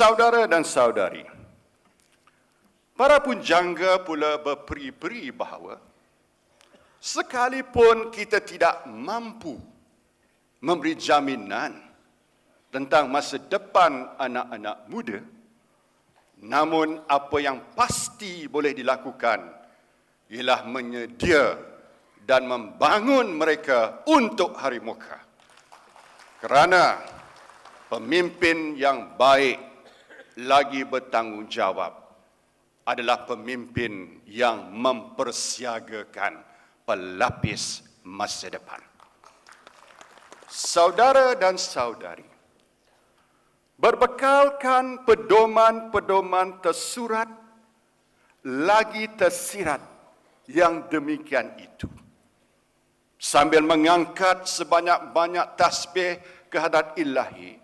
Saudara dan saudari, para punjangga pula berperi-peri bahawa sekalipun kita tidak mampu memberi jaminan tentang masa depan anak-anak muda, namun apa yang pasti boleh dilakukan ialah menyedia dan membangun mereka untuk hari muka. Kerana pemimpin yang baik lagi bertanggungjawab adalah pemimpin yang mempersiagakan pelapis masa depan. Saudara dan saudari, berbekalkan pedoman-pedoman tersurat lagi tersirat yang demikian itu, sambil mengangkat sebanyak-banyak tasbih kehadrat Ilahi,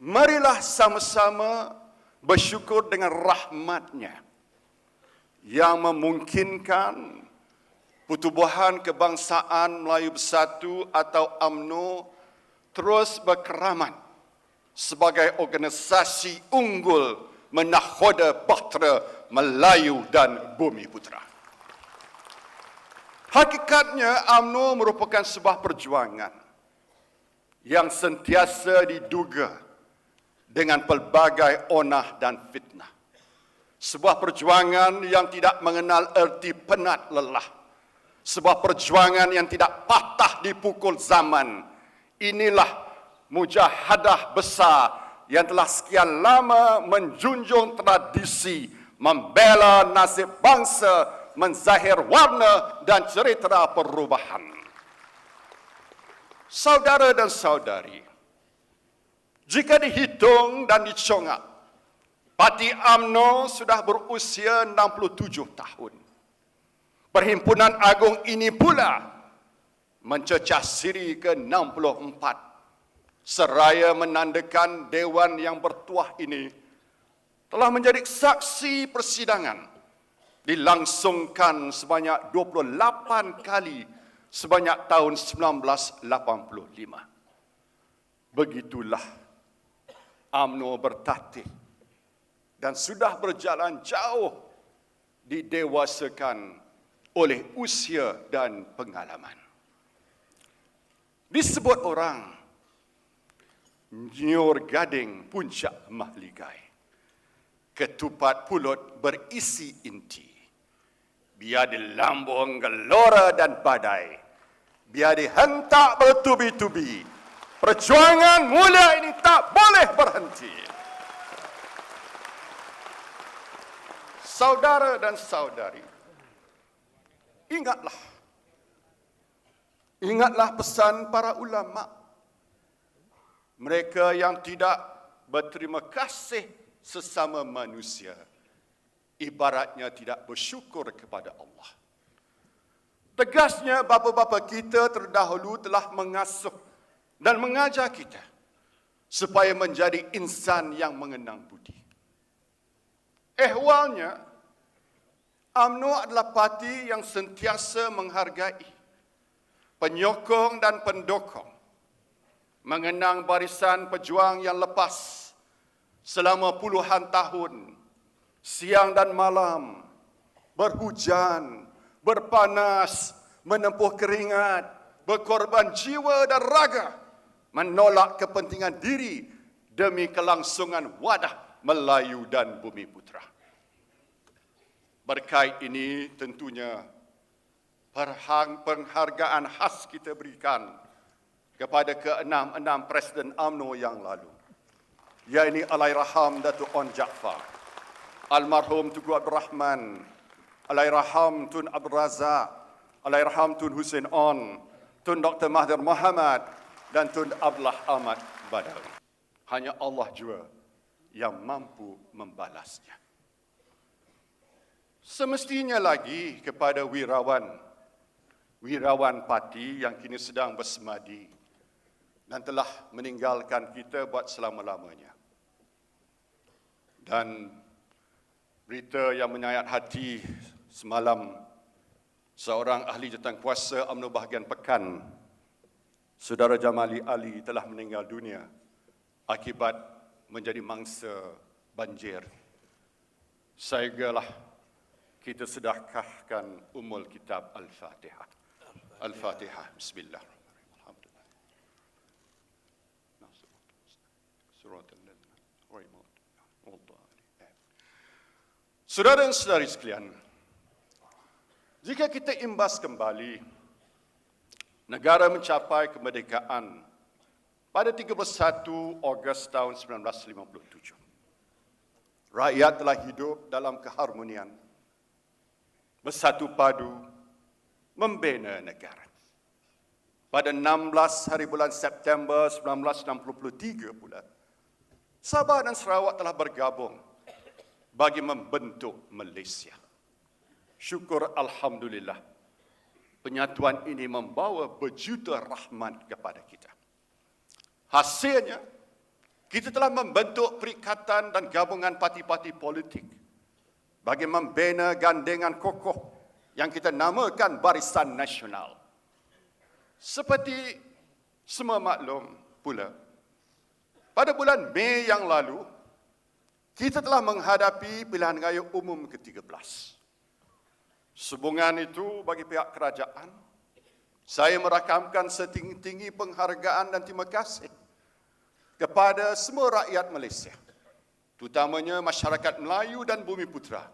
marilah sama-sama bersyukur dengan rahmat-Nya yang memungkinkan Pertubuhan Kebangsaan Melayu Bersatu atau UMNO terus berkeramat sebagai organisasi unggul menakhoda bahtera Melayu dan Bumi Putera. Hakikatnya UMNO merupakan sebuah perjuangan yang sentiasa diduga dengan pelbagai onah dan fitnah. Sebuah perjuangan yang tidak mengenal erti penat lelah. Sebuah perjuangan yang tidak patah dipukul zaman. Inilah mujahadah besar yang telah sekian lama menjunjung tradisi, membela nasib bangsa, menzahir warna dan cerita perubahan. Saudara dan saudari, jika dihitung dan dicongak, Parti UMNO sudah berusia 67 tahun. Perhimpunan Agung ini pula mencecah siri ke-64, seraya menandakan Dewan yang bertuah ini telah menjadi saksi persidangan dilangsungkan sebanyak 28 kali sebanyak tahun 1985. Begitulah UMNO bertatih dan sudah berjalan jauh didewasakan oleh usia dan pengalaman. Disebut orang Nyor Gading puncak mahligai, ketupat pulut berisi inti. Biar dilambung gelora dan badai, biar dihentak bertubi-tubi, perjuangan mulia ini tak boleh berhenti. Saudara dan saudari, ingatlah pesan para ulama. Mereka yang tidak berterima kasih sesama manusia, ibaratnya tidak bersyukur kepada Allah. Tegasnya bapa-bapa kita terdahulu telah mengasuh dan mengajar kita supaya menjadi insan yang mengenang budi. Ehwalnya, UMNO adalah parti yang sentiasa menghargai, penyokong dan pendukung, mengenang barisan pejuang yang lepas selama puluhan tahun, siang dan malam, berhujan, berpanas, menempuh keringat, berkorban jiwa dan raga, menolak kepentingan diri demi kelangsungan wadah Melayu dan Bumi Putera. Berkait ini tentunya penghargaan khas kita berikan kepada ke-6 Presiden UMNO yang lalu, yaitu Allahyarham Datuk On Jaafar, Almarhum Tunku Abdul Rahman, Allahyarham Tun Abdul Razak, Allahyarham Tun Hussein On, Tun Dr. Mahathir Mohamad dan Tun Abdullah Ahmad Badawi. Hanya Allah jua yang mampu membalasnya. Semestinya lagi kepada wirawan parti yang kini sedang bersemadi dan telah meninggalkan kita buat selama-lamanya. Dan berita yang menyayat hati semalam, seorang ahli jawatankuasa UMNO bahagian Pekan, Saudara Jamali Ali telah meninggal dunia akibat menjadi mangsa banjir. Segalah kita sedekahkan umul kitab Al-Fatihah. Al-Fatihah. Bismillahirrahmanirrahim. Saudara dan saudari sekalian, jika kita imbas kembali, negara mencapai kemerdekaan pada 31 Ogos tahun 1957. Rakyat telah hidup dalam keharmonian, bersatu padu, membina negara. Pada 16 hari bulan September 1963 pula, Sabah dan Sarawak telah bergabung bagi membentuk Malaysia. Syukur Alhamdulillah, penyatuan ini membawa berjuta rahmat kepada kita. Hasilnya, kita telah membentuk perikatan dan gabungan parti-parti politik bagi membina gandengan kokoh yang kita namakan Barisan Nasional. Seperti semua maklum pula, pada bulan Mei yang lalu, kita telah menghadapi pilihan raya umum ke-13. Sehubungan itu bagi pihak kerajaan, saya merakamkan setinggi-tinggi penghargaan dan terima kasih kepada semua rakyat Malaysia, terutamanya masyarakat Melayu dan Bumi Putera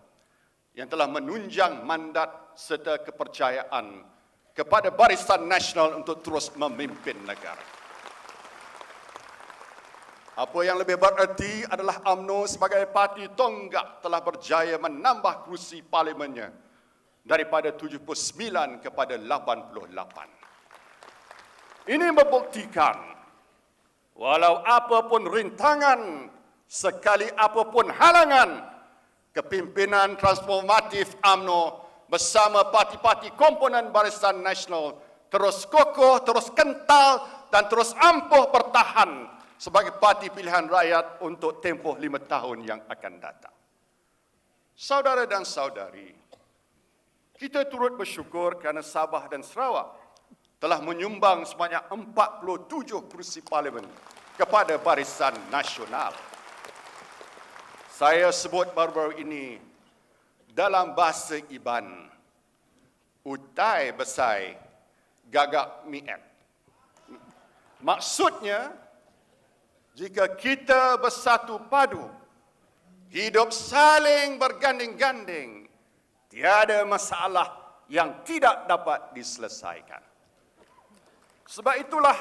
yang telah menunjang mandat serta kepercayaan kepada Barisan Nasional untuk terus memimpin negara. Apa yang lebih bererti adalah UMNO sebagai parti tonggak telah berjaya menambah kerusi parlimennya daripada 79 kepada 88. Ini membuktikan walau apapun rintangan, sekali apapun halangan, kepimpinan transformatif UMNO bersama parti-parti komponen Barisan Nasional terus kokoh, terus kental dan terus ampuh bertahan sebagai parti pilihan rakyat untuk tempoh 5 tahun yang akan datang. Saudara dan saudari, kita turut bersyukur kerana Sabah dan Sarawak telah menyumbang sebanyak 47 kerusi parlimen kepada Barisan Nasional. Saya sebut baru-baru ini dalam bahasa Iban, utai besai gagak mi'at. Maksudnya, jika kita bersatu padu, hidup saling berganding-ganding, tiada masalah yang tidak dapat diselesaikan. Sebab itulah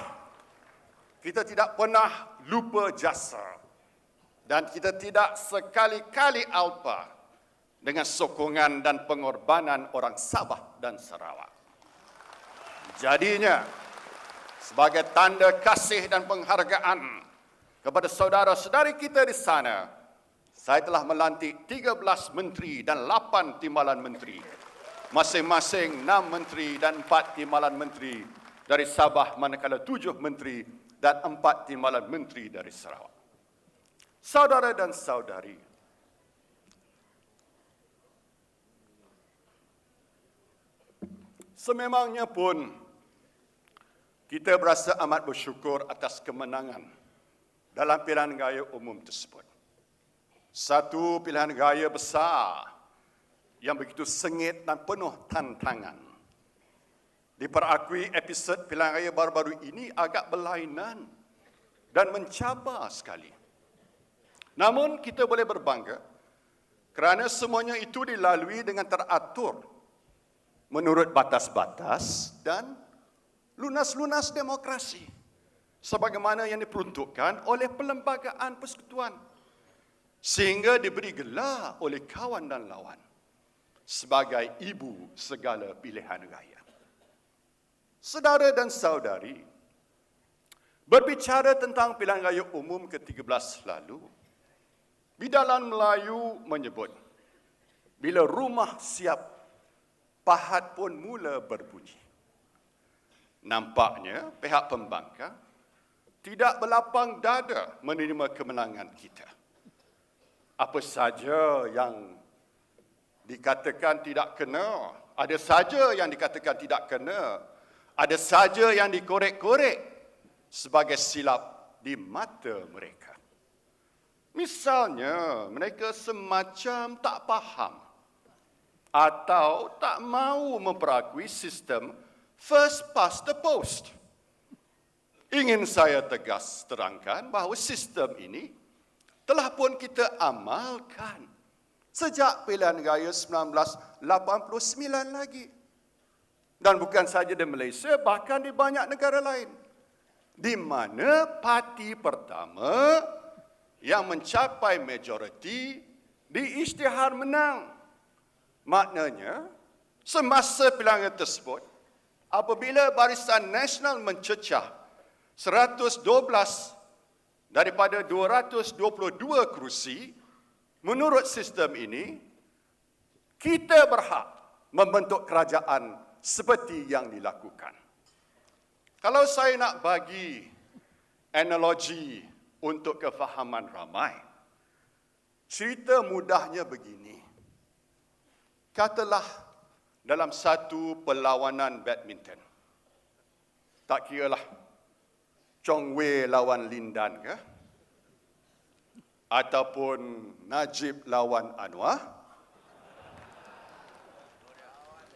kita tidak pernah lupa jasa dan kita tidak sekali-kali alpa dengan sokongan dan pengorbanan orang Sabah dan Sarawak. Jadinya, sebagai tanda kasih dan penghargaan kepada saudara-saudari kita di sana, saya telah melantik 13 menteri dan 8 timbalan menteri, masing-masing 6 menteri dan 4 timbalan menteri dari Sabah, manakala 7 menteri dan 4 timbalan menteri dari Sarawak. Saudara dan saudari, sememangnya pun kita berasa amat bersyukur atas kemenangan dalam pilihan raya umum tersebut. Satu pilihan raya besar yang begitu sengit dan penuh tantangan. Diperakui episod pilihan raya baru-baru ini agak berlainan dan mencabar sekali. Namun kita boleh berbangga kerana semuanya itu dilalui dengan teratur menurut batas-batas dan lunas-lunas demokrasi sebagaimana yang diperuntukkan oleh Perlembagaan Persekutuan, sehingga diberi gelar oleh kawan dan lawan sebagai ibu segala pilihan raya. Saudara dan saudari, berbicara tentang pilihan raya umum ke-13 lalu, bidalan Melayu menyebut, bila rumah siap, pahat pun mula berbunyi. Nampaknya pihak pembangkang tidak berlapang dada menerima kemenangan kita. Apa saja yang dikatakan tidak kena, ada saja yang dikatakan tidak kena, ada saja yang dikorek-korek sebagai silap di mata mereka. Misalnya, mereka semacam tak faham atau tak mahu memperakui sistem first past the post. Ingin saya tegas terangkan bahawa sistem ini telah pun kita amalkan sejak pilihan raya 1989 lagi. Dan bukan saja di Malaysia, bahkan di banyak negara lain. Di mana parti pertama yang mencapai majoriti di isytihar menang. Maknanya, semasa pilihan tersebut, apabila Barisan Nasional mencecah 112 daripada 222 kerusi, menurut sistem ini, kita berhak membentuk kerajaan seperti yang dilakukan. Kalau saya nak bagi analogi untuk kefahaman ramai, cerita mudahnya begini. Katalah dalam satu perlawanan badminton, tak kiralah Chong Wei lawan Lindan ke, ataupun Najib lawan Anwar,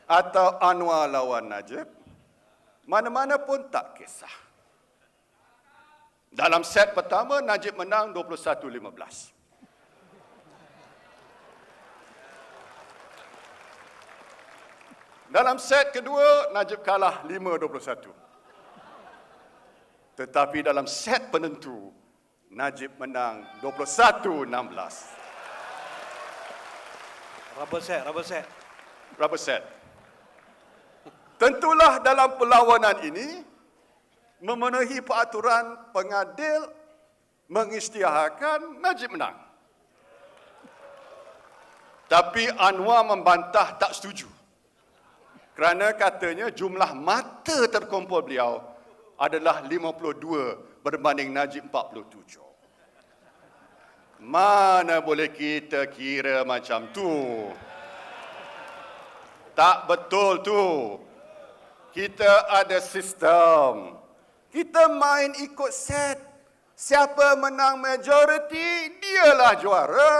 atau Anwar lawan Najib, mana-mana pun tak kisah. Dalam set pertama, Najib menang 21-15. Dalam set kedua, Najib kalah 5-21. Tetapi dalam set penentu, Najib menang 21-16. Rubber set. Tentulah dalam perlawanan ini, memenuhi peraturan pengadil mengisytiharkan Najib menang. Tapi Anwar membantah tak setuju. Kerana katanya jumlah mata terkumpul beliau adalah 52 berbanding Najib 47. Mana boleh kita kira macam tu? Tak betul tu. Kita ada sistem. Kita main ikut set. Siapa menang majoriti, dialah juara.